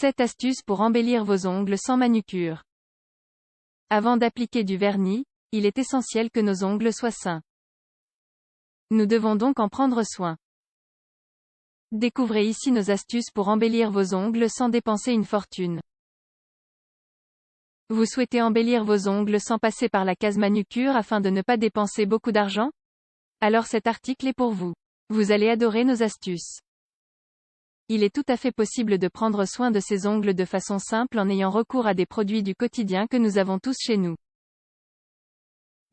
7 astuces pour embellir vos ongles sans manucure. Avant d'appliquer du vernis, il est essentiel que nos ongles soient sains. Nous devons donc en prendre soin. Découvrez ici nos astuces pour embellir vos ongles sans dépenser une fortune. Vous souhaitez embellir vos ongles sans passer par la case manucure afin de ne pas dépenser beaucoup d'argent? Alors cet article est pour vous. Vous allez adorer nos astuces. Il est tout à fait possible de prendre soin de ses ongles de façon simple en ayant recours à des produits du quotidien que nous avons tous chez nous.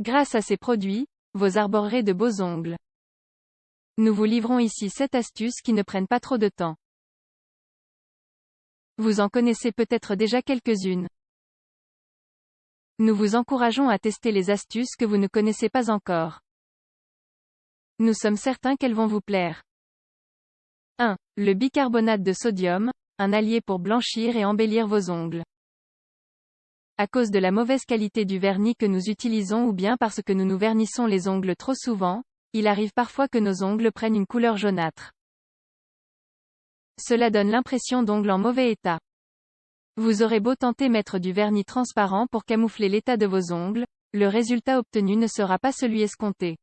Grâce à ces produits, vous arborerez de beaux ongles. Nous vous livrons ici 7 astuces qui ne prennent pas trop de temps. Vous en connaissez peut-être déjà quelques-unes. Nous vous encourageons à tester les astuces que vous ne connaissez pas encore. Nous sommes certains qu'elles vont vous plaire. 1. Le bicarbonate de sodium, un allié pour blanchir et embellir vos ongles. À cause de la mauvaise qualité du vernis que nous utilisons ou bien parce que nous nous vernissons les ongles trop souvent, il arrive parfois que nos ongles prennent une couleur jaunâtre. Cela donne l'impression d'ongles en mauvais état. Vous aurez beau tenter mettre du vernis transparent pour camoufler l'état de vos ongles, le résultat obtenu ne sera pas celui escompté.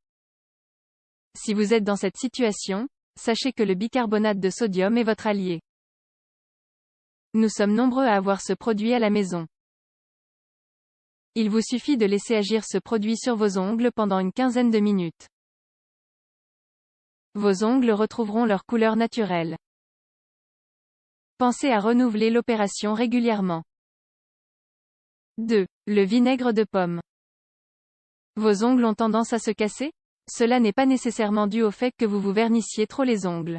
Si vous êtes dans cette situation, sachez que le bicarbonate de sodium est votre allié. Nous sommes nombreux à avoir ce produit à la maison. Il vous suffit de laisser agir ce produit sur vos ongles pendant une quinzaine de minutes. Vos ongles retrouveront leur couleur naturelle. Pensez à renouveler l'opération régulièrement. 2. Le vinaigre de pomme. Vos ongles ont tendance à se casser? Cela n'est pas nécessairement dû au fait que vous vous vernissiez trop les ongles.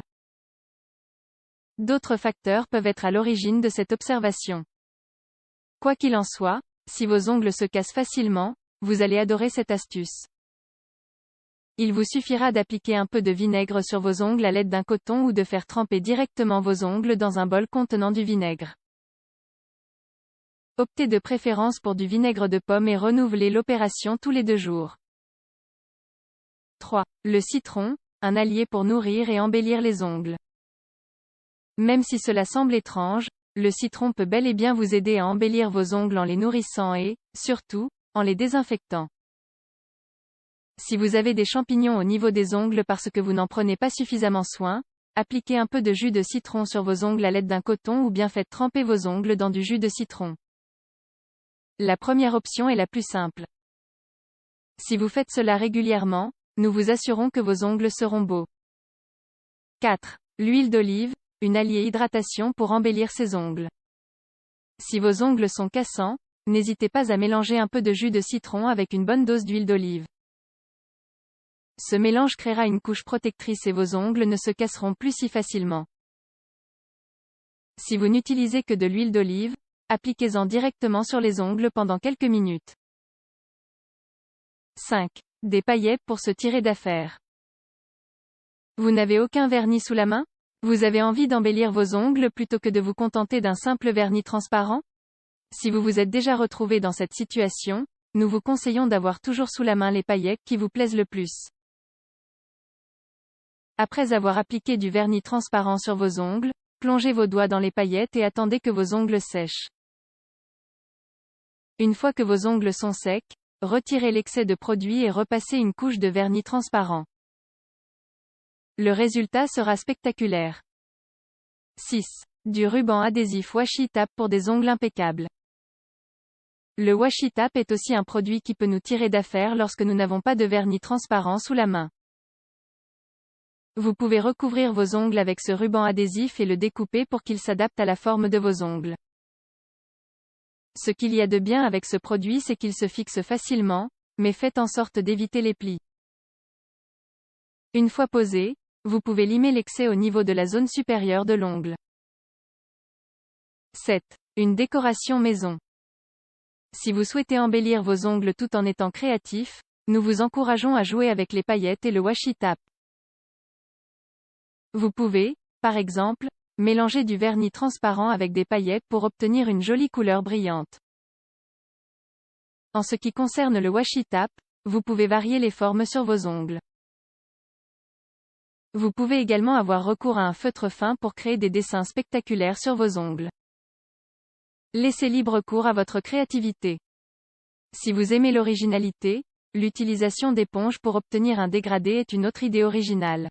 D'autres facteurs peuvent être à l'origine de cette observation. Quoi qu'il en soit, si vos ongles se cassent facilement, vous allez adorer cette astuce. Il vous suffira d'appliquer un peu de vinaigre sur vos ongles à l'aide d'un coton ou de faire tremper directement vos ongles dans un bol contenant du vinaigre. Optez de préférence pour du vinaigre de pomme et renouvelez l'opération tous les 2 jours. 3. Le citron, un allié pour nourrir et embellir les ongles. Même si cela semble étrange, le citron peut bel et bien vous aider à embellir vos ongles en les nourrissant et, surtout, en les désinfectant. Si vous avez des champignons au niveau des ongles parce que vous n'en prenez pas suffisamment soin, appliquez un peu de jus de citron sur vos ongles à l'aide d'un coton ou bien faites tremper vos ongles dans du jus de citron. La première option est la plus simple. Si vous faites cela régulièrement, nous vous assurons que vos ongles seront beaux. 4. L'huile d'olive, une alliée hydratation pour embellir ses ongles. Si vos ongles sont cassants, n'hésitez pas à mélanger un peu de jus de citron avec une bonne dose d'huile d'olive. Ce mélange créera une couche protectrice et vos ongles ne se casseront plus si facilement. Si vous n'utilisez que de l'huile d'olive, appliquez-en directement sur les ongles pendant quelques minutes. 5. Des paillettes pour se tirer d'affaire. Vous n'avez aucun vernis sous la main? Vous avez envie d'embellir vos ongles plutôt que de vous contenter d'un simple vernis transparent? Si vous vous êtes déjà retrouvé dans cette situation, nous vous conseillons d'avoir toujours sous la main les paillettes qui vous plaisent le plus. Après avoir appliqué du vernis transparent sur vos ongles, plongez vos doigts dans les paillettes et attendez que vos ongles sèchent. Une fois que vos ongles sont secs, retirez l'excès de produit et repassez une couche de vernis transparent. Le résultat sera spectaculaire. 6. Du ruban adhésif washi tape pour des ongles impeccables. Le washi tape est aussi un produit qui peut nous tirer d'affaire lorsque nous n'avons pas de vernis transparent sous la main. Vous pouvez recouvrir vos ongles avec ce ruban adhésif et le découper pour qu'il s'adapte à la forme de vos ongles. Ce qu'il y a de bien avec ce produit c'est qu'il se fixe facilement, mais faites en sorte d'éviter les plis. Une fois posé, vous pouvez limer l'excès au niveau de la zone supérieure de l'ongle. 7. Une décoration maison. Si vous souhaitez embellir vos ongles tout en étant créatif, nous vous encourageons à jouer avec les paillettes et le washi tape. Vous pouvez, par exemple, mélanger du vernis transparent avec des paillettes pour obtenir une jolie couleur brillante. En ce qui concerne le washi tape, vous pouvez varier les formes sur vos ongles. Vous pouvez également avoir recours à un feutre fin pour créer des dessins spectaculaires sur vos ongles. Laissez libre cours à votre créativité. Si vous aimez l'originalité, l'utilisation d'éponges pour obtenir un dégradé est une autre idée originale.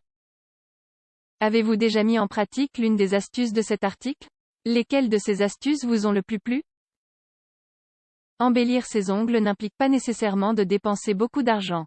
Avez-vous déjà mis en pratique l'une des astuces de cet article? Lesquelles de ces astuces vous ont le plus plu? Embellir ses ongles n'implique pas nécessairement de dépenser beaucoup d'argent.